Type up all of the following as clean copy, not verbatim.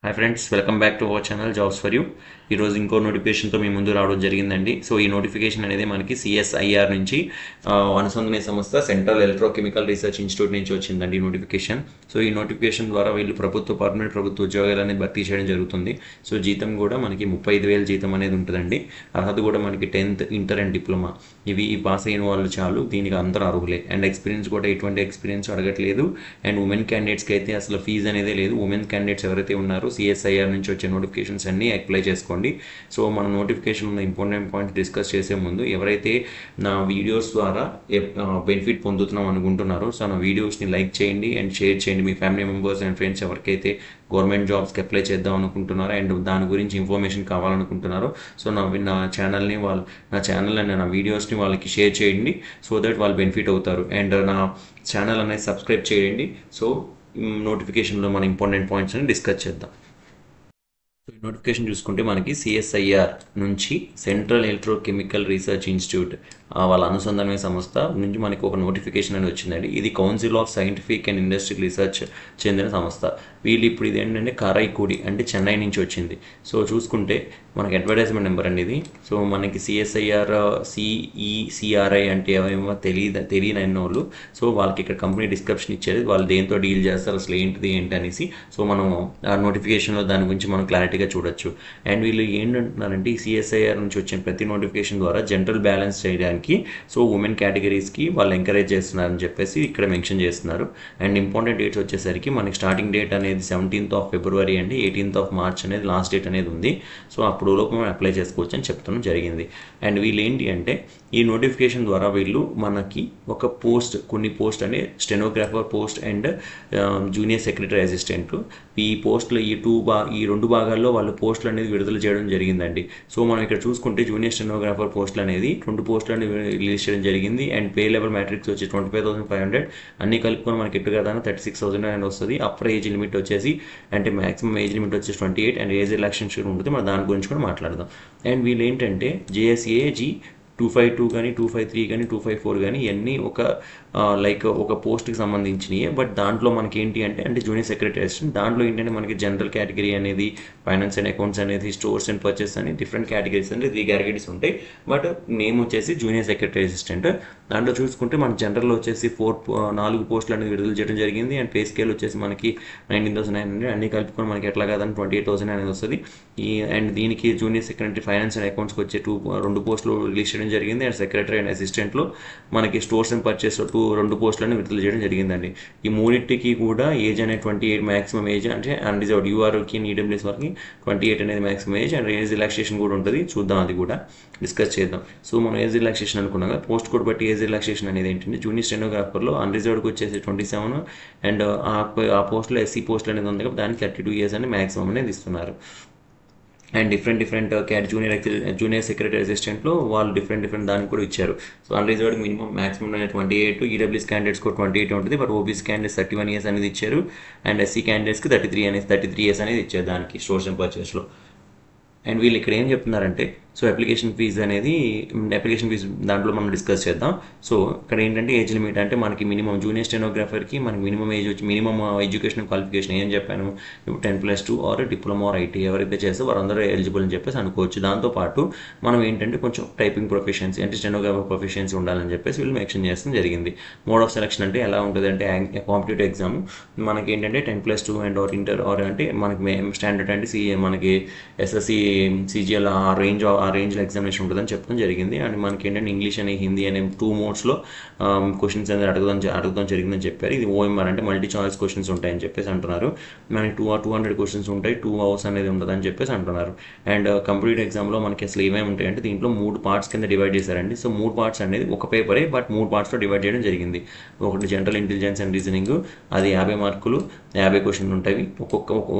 Hi friends, welcome back to our channel jobs for you. ఈరోజు ఇంకో నోటిఫికేషన్తో మీ ముందు రావడం జరిగిందండి. సో ఈ నోటిఫికేషన్ అనేది మనకి సిఎస్ఐఆర్ నుంచి అనుసంధాన సంస్థ సెంట్రల్ ఎలక్ట్రోకెమికల్ రీసెర్చ్ ఇన్స్టిట్యూట్ నుంచి వచ్చిందండి ఈ నోటిఫికేషన్. సో ఈ నోటిఫికేషన్ ద్వారా వీళ్ళు పర్మనెంట్ ప్రభుత్వ ఉద్యోగాలు అనేది భర్తీ చేయడం జరుగుతుంది. సో జీతం కూడా మనకి 35,000 జీతం అనేది ఉంటుందండి. అర్హత కూడా మనకి 10th ఇంటర్ అండ్ డిప్లొమా ఇవి పాస్ అయిన వాళ్ళు చాలు, దీనికి అందరూ అర్హులే. అండ్ ఎక్స్పీరియన్స్ కూడా ఎటువంటి ఎక్స్పీరియన్స్ అడగట్లేదు. అండ్ ఉమెన్ క్యాండిడేట్స్కి అయితే అసలు ఫీజు అనేది లేదు. ఉమెన్ క్యాండిడేట్స్ ఎవరైతే ఉన్నారో సిఎస్ఐఆర్ నుంచి వచ్చే నోటిఫికేషన్స్ అన్నీ అప్లై చేసుకోండి. సో మన నోటిఫికేషన్ ఉన్న ఇంపార్టెంట్ పాయింట్స్ డిస్కస్ చేసే ముందు ఎవరైతే నా వీడియోస్ ద్వారా బెనిఫిట్ పొందుతున్నాం అనుకుంటున్నారో సో నా వీడియోస్ని లైక్ చేయండి అండ్ షేర్ చేయండి. మీ ఫ్యామిలీ మెంబర్స్ అండ్ ఫ్రెండ్స్ ఎవరికైతే గవర్నమెంట్ జాబ్స్కి అప్లై చేద్దాం అనుకుంటున్నారో అండ్ దాని గురించి ఇన్ఫర్మేషన్ కావాలనుకుంటున్నారో సో నా ఛానల్ని నా వీడియోస్ని వాళ్ళకి షేర్ చేయండి. సో దట్ వాళ్ళు బెనిఫిట్ అవుతారు. అండ్ నా ఛానల్ అనేది సబ్స్క్రైబ్ చేయండి. సో నోటిఫికేషన్లో మన ఇంపార్టెంట్ పాయింట్స్ అని డిస్కస్ చేద్దాం. సో ఈ నోటిఫికేషన్ చూసుకుంటే మనకి సిఎస్ఐఆర్ నుంచి సెంట్రల్ ఎలక్ట్రోకెమికల్ రీసెర్చ్ ఇన్స్టిట్యూట్ వాళ్ళ అనుసంధానమైన సంస్థ నుంచి మనకి ఒక నోటిఫికేషన్ అనేది వచ్చిందండి. ఇది council of scientific and industrial research చెందిన సంస్థ. వీళ్ళు ఇప్పుడు ఇది ఏంటంటే కారైకూడి అంటే చెన్నై నుంచి వచ్చింది. సో చూసుకుంటే మనకి అడ్వర్టైజ్మెంట్ నెంబర్ అండి ఇది. సో మనకి సిఎస్ఐఆర్ సిఈసిఆర్ఐ అంటే ఏమేమో తెలియని వాళ్ళు సో వాళ్ళకి ఇక్కడ కంపెనీ డిస్క్రిప్షన్ ఇచ్చేది, వాళ్ళు దేంతో డీల్ చేస్తారు అసలు ఏంటిది ఏంటి అనేసి. సో మనం ఆ నోటిఫికేషన్లో దాని గురించి మనం క్లారిటీగా చూడొచ్చు. అండ్ వీళ్ళు ఏంటంటున్నారంటే ఈ సిఎస్ఐఆర్ నుంచి వచ్చిన ప్రతి నోటిఫికేషన్ ద్వారా జనరల్ బ్యాలెన్స్ చేయడానికి సో ఉమెన్ కేటగిరీస్కి వాళ్ళు ఎంకరేజ్ చేస్తున్నారని చెప్పేసి ఇక్కడ మెన్షన్ చేస్తున్నారు. అండ్ ఇంపార్టెంట్ డేట్స్ వచ్చేసరికి మనకి స్టార్టింగ్ డేట్ అనేది 17th of February అండి, 18th of March అనేది లాస్ట్ డేట్ అనేది ఉంది. సో అప్పుడు లోపు మనం అప్లై చేసుకోవచ్చు అని చెప్తాను జరిగింది. అండ్ వీళ్ళు ఏంటి అంటే ఈ నోటిఫికేషన్ ద్వారా వీళ్ళు మనకి ఒక కొన్ని పోస్ట్ అనే stenographer post and junior secretary assistant ఈ పోస్టులు ఈ రెండు భాగాల్లో వాళ్ళు పోస్టులు అనేది విడుదల చేయడం జరిగిందండి. సో మనం ఇక్కడ చూసుకుంటే జూనియర్ స్టెనోగ్రాఫర్ పోస్టులు అనేది 2 పోస్టులు అనేది రిలీజ్ చేయడం జరిగింది. అండ్ పే లెవెల్ మ్యాట్రిక్స్ వచ్చి 25,500 అన్ని కలుపుకొని మనకి ఎట్టు కదా 36,000 అనేది వస్తుంది. అప్పర్ ఏజ్ లిమిట్ వచ్చేసి అంటే మాక్సిమం ఏజ్ లిమిట్ వచ్చేసి 28 అండ్ ఏజ్ రిలాక్సేషన్ ఉంటుంది. మనం దాని గురించి కూడా మాట్లాడదాం. అండ్ వీళ్ళు ఏంటంటే జేఎస్ఏజీ 252 కానీ 253 కానీ 254 కానీ ఇవన్నీ ఒక పోస్ట్కి సంబంధించినవి. బట్ దాంట్లో మనకి ఏంటి అంటే జూనియర్ సెక్రటరీ అసిస్టెంట్ దాంట్లో ఏంటంటే మనకి జనరల్ కేటగిరీ అనేది, ఫైనాన్స్ అండ్ అకౌంట్స్ అనేది, స్టోర్స్ అండ్ పర్చేస్ అని డిఫరెంట్ కేటగిరీస్ అంటే 3 కేటగిరీస్ ఉంటాయి. బట్ నేమ్ వచ్చేసి జూనియర్ సెక్రటరీ అసిస్టెంట్. దాంట్లో చూసుకుంటే మన జనరల్లో వచ్చేసి 4 పోస్టులు అనేది విడుదల చేయడం జరిగింది. అండ్ పే స్కేల్ వచ్చేసి మనకి 19,900 అన్ని కలుపుకొని మనకి ఎట్లా కాదని 28,000 అనేది వస్తుంది. అండ్ దీనికి జూనియర్ సెక్రటరీ ఫైనాన్స్ అండ్ అకౌంట్స్కి వచ్చే 2 పోస్టులు రిలీజ్ చేయడం జరిగింది. అండ్ సెక్రటరీ అండ్ అసిస్టెంట్లో మనకి స్టోర్స్ అండ్ పర్చేస్లో 2 పోస్టులను విడుదల చేయడం జరిగిందండి. ఈ మూడింటికి కూడా ఏజ్ అనేది 28 మ్యాక్సిమం ఏజ్ అంటే అన్రిజర్వ్డ్ యూఆర్కి ఈడబ్ల్యూఎస్ వరకు 28 అనేది maximum age. And age relaxation కూడా ఉంటుంది, చూద్దాం అది కూడా డిస్కస్ చేద్దాం. సో మనం ఏజ్ రిలాక్సేషన్ అనుకున్నాం కదా, పోస్ట్ కోడ్ బట్టి ఏజ్ రిలాక్సేషన్ అనేది ఏంటంటే జూనియర్ స్టెనోగ్రాఫర్లో అన్రిజర్వ్డ్కి వచ్చేసి 27 అండ్ ఆ పోస్ట్లో ఎస్సీ పోస్ట్ అనేది ఉంది కాబట్టి దానికి 32 years అని మ్యాక్సిమం అనేది ఇస్తున్నారు. అండ్ డిఫరెంట్ జూనియర్ సెక్రటరీ అసిస్టెంట్లో వాళ్ళు డిఫరెంట్ దానికి కూడా ఇచ్చారు. సో అన్రిజర్వ్డ్ మినిమం మాక్సిమం అనేది 28, ఈడబ్ల్యూఎస్ క్యాండిడేట్స్ కూడా 28 ఉంటుంది. బట్ ఓబీసీ క్యాండిడేట్స్ 31 years అనేది ఇచ్చారు. అండ్ ఎస్సీ క్యాండిడేట్స్కి 33 years అనేది ఇచ్చారు దానికి స్టోర్స్ అండ్ పర్చేస్లో. అండ్ వీళ్ళు ఇక్కడ ఏం చెప్తున్నారంటే సో అప్లికేషన్ ఫీజు దాంట్లో మనం డిస్కస్ చేద్దాం. సో ఇక్కడ ఏంటంటే ఏజ్ లిమిట్ అంటే మనకి మినిమం జూనియర్ స్టెనోగ్రాఫర్కి మనకి మినిమం ఏజ్ వచ్చి మినిమం ఎడ్యుకేషన్ క్వాలిఫికేషన్ ఏం చెప్పాను ఇప్పుడు 10+2 ఆర్ డిప్లొమా ఆర్ ఐటీ ఎవరైతే చేస్తే వారందరూ ఎలిజిబుల్ అని చెప్పేసి అనుకోవచ్చు. దాంతోపాటు మనం ఏంటంటే కొంచెం టైపింగ్ ప్రొఫిషియన్సీ అంటే స్టెనోగ్రాఫర్ ప్రొఫిషియన్సీ ఉండాలని చెప్పేసి వీళ్ళు మెన్షన్ చేస్తడం జరిగింది. మోడ్ ఆఫ్ సెలక్షన్ అంటే ఎలా ఉంటుంది అంటే కాంపిటేటివ్ ఎగ్జామ్ మనకి ఏంటంటే 10+2 అండ్ ఆర్ ఇంటర్ ఆర్ అంటే మనకి స్టాండర్డ్ అంటే మనకి ఎస్ఎస్సి సిజిఎల్ ఆ రేంజ్లో ఎగ్జామినేషన్ ఉంటుందని చెప్పడం జరిగింది. అండ్ మనకి ఏంటంటే ఇంగ్లీష్ అని హిందీ అనే 2 మోడ్స్లో క్వశ్చన్స్ అనేది అడగడం జరిగిందని చెప్పారు. ఇది ఓఎంఆర్ అంటే మల్టీ చాయిస్ క్వశ్చన్స్ ఉంటాయని చెప్పేసి అంటున్నారు. మనకి 200 క్వశ్చన్స్ ఉంటాయి, 2 hours అనేది ఉంటుందని చెప్పేసి అంటున్నారు. అండ్ కంప్యూటర్ ఎగ్జామ్లో మనకి అసలు ఏమేమి ఉంటాయంటే దీంట్లో 3 parts కింద డివైడ్ చేశారండి. సో 3 parts అనేది ఒక పేపరే బట్ 3 partsలో డివైడ్ చేయడం జరిగింది. ఒకటి జనరల్ ఇంటెలిజెన్స్ అండ్ రీజనింగ్, అది 50 మార్కులు 50 క్వశ్చన్లు ఉంటాయి.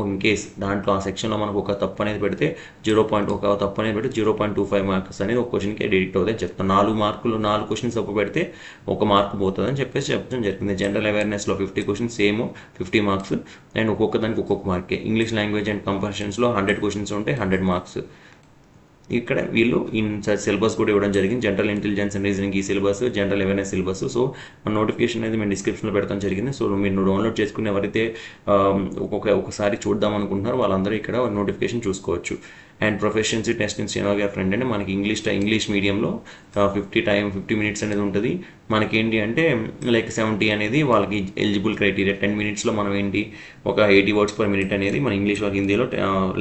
ఇన్ కేస్ దాంట్లో ఆ సెక్షన్లో మనకు ఒక తప్పు అనేది పెడితే 0.25 మార్క్స్ అనేది ఒక క్వశ్చన్కి డిడక్ట్ అవుతాయి చెప్తాను. 4 క్వశ్చన్స్ తప్పు పెడితే 1 మార్క్ పోతుంది అని చెప్పేసి చెప్పడం జరిగింది. జనరల్ అవేర్నెస్లో 50 క్వశ్చన్స్ సేమ్ 50 మార్క్స్ అండ్ ఒక్కొక్క దానికి ఒక్కొక్క మార్కే. ఇంగ్లీష్ లాంగ్వేజ్ అండ్ కంపరేషన్స్లో 100 క్వశ్చన్స్ ఉంటాయి, 100 మార్క్స్. ఇక్కడ వీళ్ళు సిలబస్ కూడా ఇవ్వడం జరిగింది. జనరల్ ఇంటెలిజెన్స్ అండ్ రీజనింగ్ ఈ syllabus, general awareness syllabus. So మన నోటిఫికేషన్ అనేది మేము డిస్క్రిప్షన్లో పెడతాం జరిగింది. సో మీరు డౌన్లోడ్ చేసుకుని ఎవరైతే ఒకసారి చూద్దాం అనుకుంటున్నారో వాళ్ళందరూ ఇక్కడ నోటిఫికేషన్ చూసుకోవచ్చు. And proficiency test in stenographer అంటే మనకి ఇంగ్లీష్ మీడియంలో 50 మినిట్స్ అనేది ఉంటుంది. మనకి ఏంటి అంటే లైక్ 70 అనేది వాళ్ళకి ఎలిజిబుల్ క్రైటీరియా. 10 మినిట్స్లో మనం ఏంటి ఒక 80 వర్డ్స్ పర్ మినిట్ అనేది మన ఇంగ్లీష్ వాళ్ళకి హిందీలో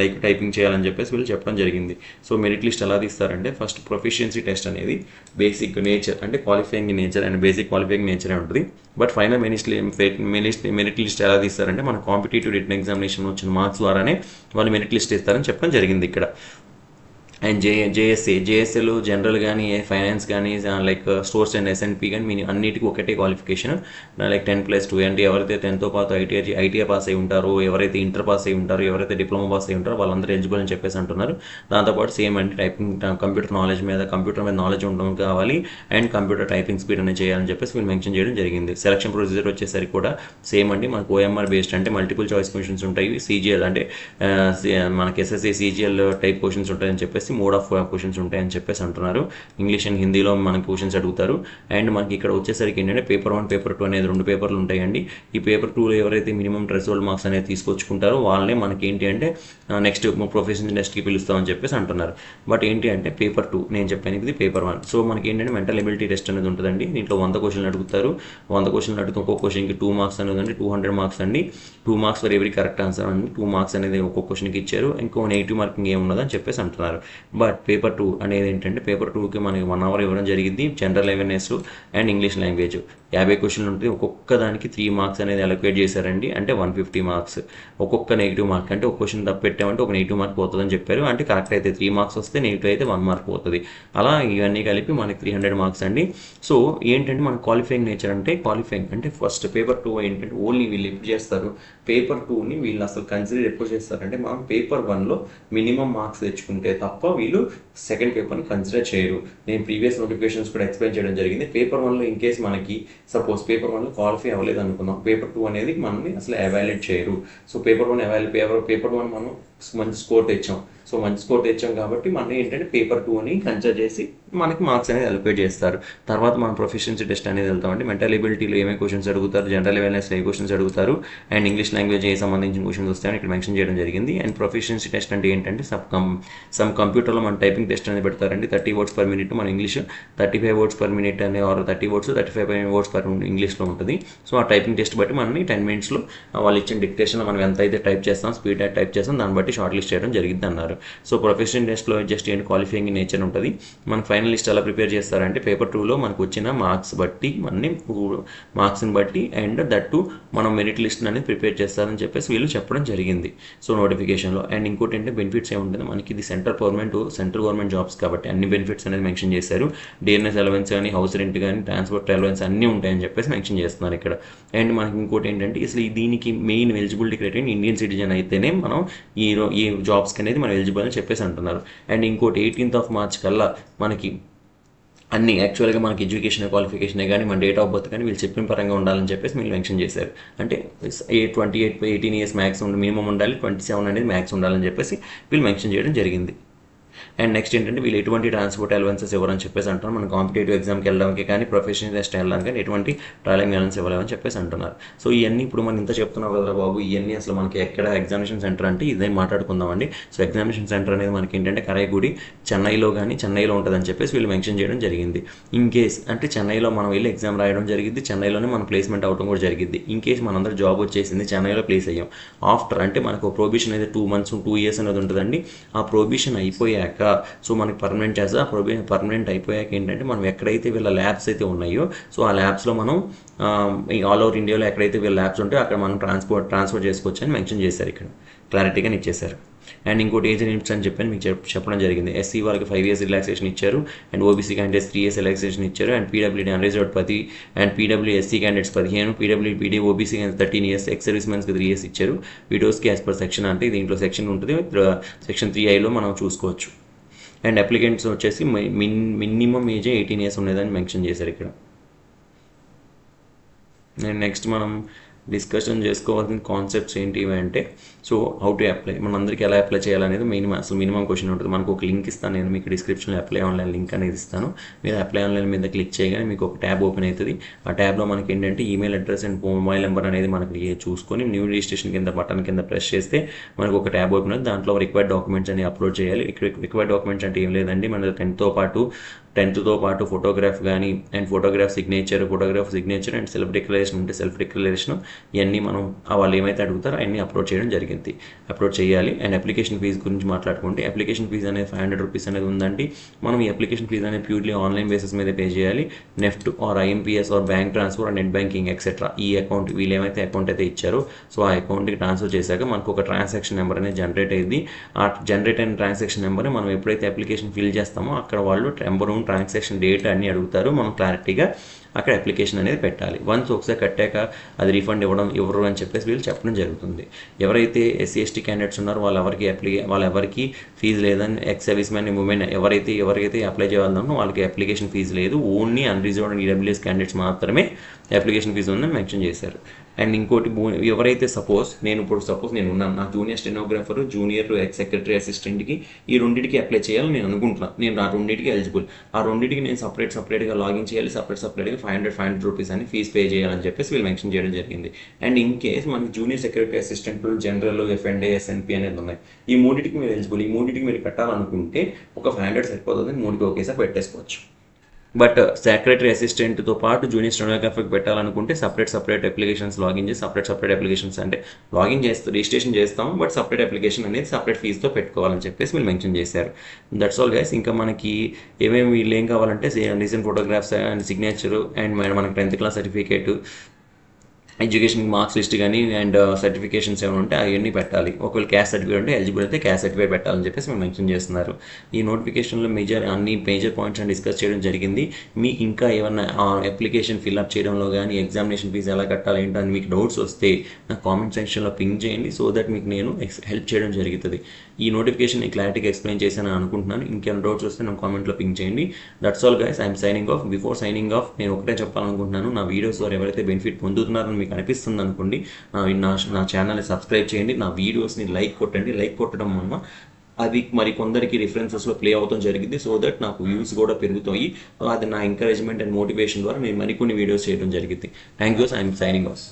లైక్ టైపింగ్ చేయాలని చెప్పేసి వీళ్ళు చెప్పడం జరిగింది. సో మెరిట్ లిస్ట్ ఎలా తీస్తారంటే ఫస్ట్ ప్రొఫెషన్సీ టెస్ట్ అనేది బేసిక్ నేచర్ అంటే qualifying nature and basic qualifying nature ఉంటుంది. బట్ ఫైనల్ మెరిట్ లిస్ట్ ఎలా తీస్తారంటే మన కాంపిటేటివ్ రిటన్ ఎగ్జామినేషన్ వచ్చిన మార్క్స్ ద్వారానే వాళ్ళు మెరిట్ లిస్ట్ ఇస్తారని చెప్పడం జరిగింది ఇక్కడ. అండ్ జేఎస్ఏలో జనరల్ కానీ ఫైనాన్స్ కానీ లైక్ స్టోర్స్ అండ్ ఎస్ఎన్పి కానీ మీ అన్నిటికీ ఒకటే క్వాలిఫికేషన్ లైక్ 10+2 అంటే ఎవరైతే 10తో పాటు ఐటీఐ పాస్ అయి ఉంటారో, ఎవరైతే ఇంటర్ పాస్ అయి ఉంటారో, ఎవరైతే డిప్లొమా పాస్ అయి ఉంటారో వాళ్ళందరూ ఎలిజిబుల్ అని చెప్పేసి అంటున్నారు. దాంతోపాటు సేమ్ అంటే టైపింగ్ కంప్యూటర్ మీద నాలెడ్జ్ ఉండడం కావాలి అండ్ కంప్యూటర్ టైపింగ్ స్పీడ్ అనేది చేయాలని చెప్పేసి వీళ్ళు మెన్షన్ చేయడం జరిగింది. సెలక్షన్ ప్రొసీజర్ వచ్చేసరికి కూడా సేమ్ అండి. మనకు ఓఎంఆర్ బేస్డ్ అంటే మల్టిపుల్ చాయిస్ క్వశ్చన్స్ ఉంటాయి. సిజిఎల్ అంటే మనకి ఎస్ఎస్సి సిజిఎల్ టైప్ క్వశ్చన్స్ ఉంటాయని చెప్పేసి మోడ్ ఆఫ్ క్వశ్చన్స్ ఉంటాయని చెప్పేసి అంటున్నారు. ఇంగ్లీష్ అండ్ హిందీలో మనకి క్వశ్చన్స్ అడుగుతారు. అండ్ మనకి ఇక్కడ వచ్చేసరికి ఏంటంటే పేపర్ 1 పేపర్ 2 అనేది 2 పేపర్లు ఉంటాయండి. ఈ పేపర్ 2లో ఎవరైతే మినిమం థ్రెషోల్డ్ మార్క్స్ అనేది తీసుకొచ్చుకుంటారో వాళ్ళనే మనకి ఏంటి అంటే నెక్స్ట్ ప్రొఫెషనల్ టెస్ట్కి పిలుస్తామని చెప్పేసి అంటున్నారు. బట్ ఏంటి అంటే పేపర్ 2 నేను చెప్పాను, ఇది పేపర్ 1. సో మనకి ఏంటంటే మెంటల్ ఎబిలిటీ టెస్ట్ అనేది ఉంటుందండి. దీంట్లో 100 క్వశ్చన్లు అడుగుతారు. 100 క్వశ్చన్లు అడుగుతాం. ఒక్కొక్క క్వశ్చన్కి 2 మార్క్స్ అనేది ఉంది. 200 మార్క్స్ అండి. 2 marks for every correct answer అండి. 2 మార్క్స్ అనేది ఒక్కొక్క క్వశ్చన్కి ఇచ్చారు. ఇంకో నెగిటివ్ మార్కింగ్ ఏమున్నదని చెప్పేసి అంటున్నారు. బట్ పేపర్ 2 అనేది ఏంటంటే పేపర్ 2కి మనకి 1 అవర్ ఇవ్వడం జరిగింది. General awareness and English language 50 క్వశ్చన్లు ఉంటుంది. ఒక్కొక్క దానికి 3 మార్క్స్ అనేది అలొకేట్ చేశారండి. అంటే 150 మార్క్స్. ఒక్కొక్క నెగిటివ్ మార్క్ అంటే ఒక క్వశ్చన్ తప్పు పెట్టామంటే ఒక నెగిటివ్ మార్క్ పోతుందని చెప్పారు. అంటే కరెక్ట్ అయితే 3 మార్క్స్ వస్తే, నెగిటివ్ అయితే 1 మార్క్ పోతుంది. అలా ఇవన్నీ కలిపి మనకి 300 మార్క్స్ అండి. సో ఏంటంటే మన క్వాలిఫైయింగ్ నేచర్ అంటే ఫస్ట్ పేపర్ 2 ఏంటంటే ఓన్లీ వీళ్ళు ఎప్పుడు చేస్తారు, పేపర్ 2ని వీళ్ళు అసలు కన్సిడర్ ఎప్పుడు చేస్తారంటే మనం పేపర్ 1లో మినిమం మార్క్స్ తెచ్చుకుంటే తప్ప వీళ్ళు సెకండ్ పేపర్ని కన్సిడర్ చేయరు. నేను ప్రీవియస్ నోటిఫికేషన్స్ కూడా ఎక్స్ప్లెయిన్ చేయడం జరిగింది. పేపర్ 1లో ఇన్ కేస్ మనకి సపోజ్ పేపర్ 1లో క్వాలిఫై అవ్వలేదు అనుకుందాం, పేపర్ 2 అనేది మనల్ని అసలు ఎవాల్యుయేట్ చేయరు. సో పేపర్ 1 మనం మంచి స్కోర్ తెచ్చాం. సో మంచి స్కోర్ తెచ్చాం కాబట్టి మనం ఏంటంటే పేపర్ 2ని కన్సిడర్ చేసి మనకి మార్క్స్ అనేది అలొకేట్ చేస్తారు. తర్వాత మనం ప్రొఫెషన్సీ టెస్ట్ అనేది వెళ్తామండి. మెంటల్ ఎబిలిటీలో ఏమేమి క్వశ్చన్స్ అడుగుతారు, జనరల్ అవేర్నెస్లో ఏ క్వశ్చన్స్ అడుగుతారు, అండ్ ఇంగ్లీష్ లాంగ్వేజ్ ఏ సంబంధించిన క్వశ్చన్స్ వస్తాయని ఇక్కడ మెన్షన్ చేయడం జరిగింది. అండ్ ప్రొఫెషన్సీ టెస్ట్ అంటే ఏంటంటే సమ్ కంప్యూటర్లో మన టైపింగ్ టెస్ట్ అనేది పెడతారండి. 30 వర్డ్స్ పర్ మినిట్ మన ఇంగ్లీష్, 35 వర్డ్స్ పర్ మినిట్ అనే ఆర్ 30 వర్డ్స్ 35 వర్డ్స్ పర్ ఇంగ్లీష్లో ఉంటుంది. సో ఆ టైపింగ్ టెస్ట్ బట్టి మనని 10 మినిట్స్లో వాళ్ళు ఇచ్చిన డిక్టేషన్లో మనం ఎంత అయితే టైప్ చేస్తాం, స్పీడ్ టైప్ చేస్తాం, దాన్ని బట్టి షార్ట్ లిస్ట్ చేయడం జరిగింది అన్నారు. సో ప్రొఫెషనల్ టెస్ట్లో జస్ట్ ఏంటి క్వాలిఫైయింగ్ నేచర్ ఉంటుంది. మన ఫైనల్ లిస్ట్ ఎలా ప్రిపేర్ చేస్తారంటే పేపర్ 2లో మనకు వచ్చిన మార్క్స్ని బట్టి అండ్ దట్టు మనం మెరిట్ లిస్ట్ అనేది ప్రిపేర్ చేస్తారని చెప్పేసి వీళ్ళు చెప్పడం జరిగింది. సో నోటిఫికేషన్లో. అండ్ ఇంకోటి అంటే బెనిఫిట్స్ ఏముంటుంది మనకి, ఇది సెంట్రల్ గవర్నమెంట్ జాబ్స్ కాబట్టి అన్ని బెనిఫిట్స్ అనేది మెన్షన్ చేశారు. డిఎన్ఎస్ అలవెన్స్ కానీ, హౌస్ రెంట్ కానీ, ట్రాన్స్పోర్ట్ అలవెన్స్ అన్నీ ఉంటాయని చెప్పేసి మెన్షన్ చేస్తున్నారు ఇక్కడ. అండ్ మనకి ఇంకోటి ఏంటంటే అసలు దీనికి main eligibility criteria Indian citizen అయితేనే మనం ఈ జాబ్స్కి అనేది మనం ఎలిజిబుల్ అని చెప్పేసి అంటున్నారు. అండ్ ఇంకోటి 18th మార్చ్ కల్లా మనకి అన్ని యాక్చువల్గా మనకి ఎడ్యుకేషన్ క్వాలిఫికేషనే కానీ మన డేట్ ఆఫ్ బర్త్ కానీ వీళ్ళు చెప్పిన పరంగా ఉండాలని చెప్పేసి వీళ్ళు మెన్షన్ చేశారు. అంటే 18 ఇయర్స్ మ్యాక్స్ మినిమం ఉండాలి, 27 అనేది మ్యాక్స్ ఉండాలని చెప్పేసి వీళ్ళు మెన్షన్ చేయడం జరిగింది. అండ్ నెక్స్ట్ ఏంటంటే వీళ్ళు ఎటువంటి ట్రాన్స్పోర్ట్ అలవెన్సెస్ ఇవ్వరని చెప్పేసి అంటున్నారు. మన కాంపిటేటివ్ ఎగ్జామ్కి వెళ్ళడానికి కానీ, ప్రొఫెషనల్ టెస్ట్ వెళ్ళడానికి కానీ ఎటువంటి ట్రావెలింగ్ అలవెన్స్ ఇవ్వలేమని చెప్పేసి అంటున్నారు. సో ఇవన్నీ ఇప్పుడు మనం ఇంత చెప్తున్నాం కదా బాబు, ఇవన్నీ అసలు మనకి ఎక్కడ ఎగ్జామినేషన్ సెంటర్ అంటే ఇదే మాట్లాడుకుందామండి. సో ఎగ్జామినేషన్ సెంటర్ అనేది మనకి ఏంటంటే కరైగుడి చెన్నైలో ఉంటుందని చెప్పేసి వీళ్ళు మెన్షన్ చేయడం జరిగింది. ఇన్ కేస్ అంటే చెన్నైలో మనం వెళ్ళి ఎగ్జామ్ రాయడం జరిగింది, చెన్నైలోనే మన ప్లేస్మెంట్ అవడం కూడా జరిగింది. ఇన్ కేస్ మనందరూ జాబ్ వచ్చేసింది, చెన్నైలో ప్లేస్ అయ్యాం, ఆఫ్టర్ అంటే మనకు ప్రొబిషన్ అయితే 2 months 2 years అనేది ఉంటుందండి. ఆ ప్రొబిషన్ అయిపోయాక సో మనకి పర్మనెంట్ చేస్తా. పర్మనెంట్ అయిపోయాక ఏంటంటే మనం ఎక్కడైతే వీళ్ళ ల్యాబ్స్ అయితే ఉన్నాయో సో ఆ ల్యాబ్స్లో మనం ఆల్ ఓవర్ ఇండియాలో ఎక్కడైతే వీళ్ళ ల్యాబ్స్ ఉంటాయో అక్కడ మనం ట్రాన్స్ఫర్ చేసుకోవచ్చు అని మెన్షన్ చేశారు. ఇక్కడ క్లారిటీగా ఇచ్చేశారు. అండ్ ఇంకోటి ఏజ్ లిమిట్స్ అని చెప్పని మీకు చెప్పడం జరిగింది. ఎస్సీ వాళ్ళకి 5 years రిలాక్సేషన్ ఇచ్చారు. And OBC candidates 3 years relaxation ఇచ్చారు. And PWD unreserved 10 and PWSC candidates 15, PWPD OBC 13 years, ex service మెన్స్కి 3 years ఇచ్చారు. వీడియోస్కి యాజ్ పర్ సెక్షన్ అంటే దీంట్లో సెక్షన్ ఉంటుంది, సెక్షన్ 3I మనం చూసుకోవచ్చు. అండ్ అప్లికెంట్స్ వచ్చేసి మినిమం ఏజ్ 18 years ఉండేదని మెన్షన్ చేశారు ఇక్కడ. అండ్ నెక్స్ట్ మనం డిస్కషన్ చేసుకోవాల్సిన కాన్సెప్ట్స్ ఏంటి అంటే, సో హౌ టు అప్లై, మనందరికీ ఎలా అప్లై చేయాలనేది మినిమం క్వశ్చన్ ఉంటుంది. మనకు ఒక లింక్ ఇస్తాను, నేను మీకు డిస్క్రిప్షన్లో అప్లై ఆన్లైన్ లింక్ అనేది ఇస్తాను. మీరు అప్లై ఆన్లైన్ మీద క్లిక్ చేయగానే మీకు ఒక ట్యాబ్ ఓపెన్ అవుతుంది. ఆ ట్యాబ్లో మనకి ఏంటంటే email address and mobile number అనేది మనకి చూసుకొని న్యూ రిజిస్ట్రేషన్ కింద బటన్ కింద ప్రెస్ చేస్తే మనకు ఒక ట్యాబ్ ఓపెన్ అవుతుంది. దాంట్లో రిక్వైర్డ్ డాక్యుమెంట్స్ అని అప్లోడ్ చేయాలి. రిక్వైర్డ్ డాక్యుమెంట్స్ అంటే ఏం లేదండి, మన 10తో పాటు ఫోటోగ్రాఫ్ కానీ and photograph signature and self declaration ఉంటే సెల్ఫ్ డిక్లరేషన్, ఇవన్నీ మనం వాళ్ళు ఏమైతే అడుగుతారో అవన్నీ అప్లోడ్ చేయాలి. అండ్ అప్లికేషన్ ఫీజు గురించి మాట్లాడుకుంటే, అప్లికేషన్ ఫీజు అనేది 500 రూపీస్ అనేది ఉందండి. మనం ఈ అప్లికేషన్ ఫీజు అనేది ప్యూర్లీ ఆన్లైన్ బేసిస్ మీద పే చేయాలి. NEFT or IMPS or bank transfer or net banking etcetera, ఈ అకౌంట్ వీళ్ళు ఏమైతే అకౌంట్ అయితే ఇచ్చారో సో ఆ అకౌంట్కి ట్రాన్స్ఫర్ చేశాక మనకు ఒక ట్రాన్సాక్షన్ నెంబర్ అనేది జనరేట్ అయ్యింది. ఆ జనరేట్ అయిన ట్రాన్సాక్షన్ నెంబర్ని మనం ఎప్పుడైతే అప్లికేషన్ ఫిల్ చేస్తామో అక్కడ వాళ్ళు నెంబరు, ట్రాన్సాక్షన్ డేట్ అన్నీ అడుగుతారు. మనం క్లారిటీగా అక్కడ అప్లికేషన్ అనేది పెట్టాలి. వన్స్ ఒకసారి కట్టాక అది రీఫండ్ ఇవ్వరు అని చెప్పేసి వీళ్ళు చెప్పడం జరుగుతుంది. ఎవరైతే SC ST క్యాండిడేట్స్ ఉన్నారో వాళ్ళెవరికి ఫీజు లేదని, ఎక్స్ సర్వీస్ మ్యాన్ ఉమెన్ ఎవరైతే అప్లై చేయాలన్నా వాళ్ళకి అప్లికేషన్ ఫీజు లేదు. Only unreserved and EWS candidates మాత్రమే అప్లికేషన్ ఫీజు ఉందని మెన్షన్ చేశారు. అండ్ ఇంకోటి, ఎవరైతే నేను ఉన్నాను, నా జూనియర్ స్టెనోగ్రాఫర్, జూనియర్ సెక్రటరీ అసిస్టెంట్కి ఈ రెండింటికి అప్లై చేయాలని నేను అనుకుంటున్నాను. నేను ఆ రెండింటికి ఎలిజిబుల్. ఆ రెండింటికి నేను సపరేట్గా లాగిన్ చేయాలి. సపరేట్గా 500 రూపీస్ అని ఫీజు పే చేయాలని చెప్పేసి వీళ్ళు మెన్షన్ చేయడం జరిగింది. అండ్ ఇన్ కేస్ మనకి junior secretary assistant, general, FNA, SNP అనేది ఉన్నాయి. ఈ మూడింటికి మీరు ఎలిజిబుల్. ఈ మూడింటికి మీరు పెట్టాలనుకుంటే ఒక 500 సరిపోతుంది, 3కి ఒకేసారి పెట్టేసుకోవచ్చు. బట్ సెక్రటరీ అసిస్టెంట్తో పాటు జూనియర్ స్టెనోగ్రాఫర్కి పెట్టాలనుకుంటే సపరేట్ అప్లికేషన్స్ లాగిన్ చేసి సపరేట్ అప్లికేషన్స్ అంటే లాగిన్ రిజిస్ట్రేషన్ చేస్తాము, బట్ సపరేట్ అప్లికేషన్ అనేది సపరేట్ ఫీజుతో పెట్టుకోవాలని చెప్పేసి వీళ్ళు మెన్షన్ చేశారు. That's all guys. ఇంకా మనకి వీళ్ళు ఏం కావాలంటే recent photographs and signature and మనకి 10th class certificate, education marks list కానీ అండ్ సర్టిఫికేషన్స్ ఏమైనా ఉంటే అవన్నీ పెట్టాలి. ఒకవేళ క్యాస్ట్ సర్టిఫికేట్ ఉంటే ఎలిజిబుల్ అయితే క్యాస్ట్ సర్టిఫికేట్ పెట్టాలని చెప్పేసి మేము మెన్షన్ చేస్తున్నారు. ఈ నోటిఫికేషన్లో అన్ని మేజర్ పాయింట్స్ డిస్కస్ చేయడం జరిగింది. మీకు ఇంకా ఏమన్నా అప్లికేషన్ ఫిల్అప్ చేయడంలో కానీ ఎగ్జామినేషన్ ఫీజు ఎలా కట్టాలి ఏంటని మీకు డౌట్స్ వస్తే నా కామెంట్ సెక్షన్లో పింక్ చేయండి. సో దట్ మీకు నేను హెల్ప్ చేయడం జరుగుతుంది. ఈ నోటిఫికేషన్ క్లారిటీగా ఎక్స్ప్లెయిన్ చేశాను అనుకుంటున్నాను. ఇంకేమైనా డౌట్స్ వస్తే నాకు కామెంట్లో పింక్ చేయండి. That's all guys. I'm signing off. Before signing off నేను ఒకటే చెప్పాలనుకుంటున్నాను, నా వీడియోస్ ద్వారా ఎవరైతే బెనిఫిట్ పొందుతున్నారని మీకు అనిపిస్తుంది అనుకోండి, నా ఛానల్ని సబ్స్క్రైబ్ చేయండి, నా వీడియోస్ని లైక్ కొట్టండి. లైక్ కొట్టడం వల్ల అది మరి కొందరికి రిఫరెన్సెస్లో ప్లే అవడం జరిగింది. సో దట్ నాకు వ్యూస్ కూడా పెరుగుతాయి. అది నా ఎంకరేజ్మెంట్ అండ్ మోటివేషన్ ద్వారా నేను మరికొన్ని వీడియోస్ చేయడం జరిగింది. Thank you. I'm signing off.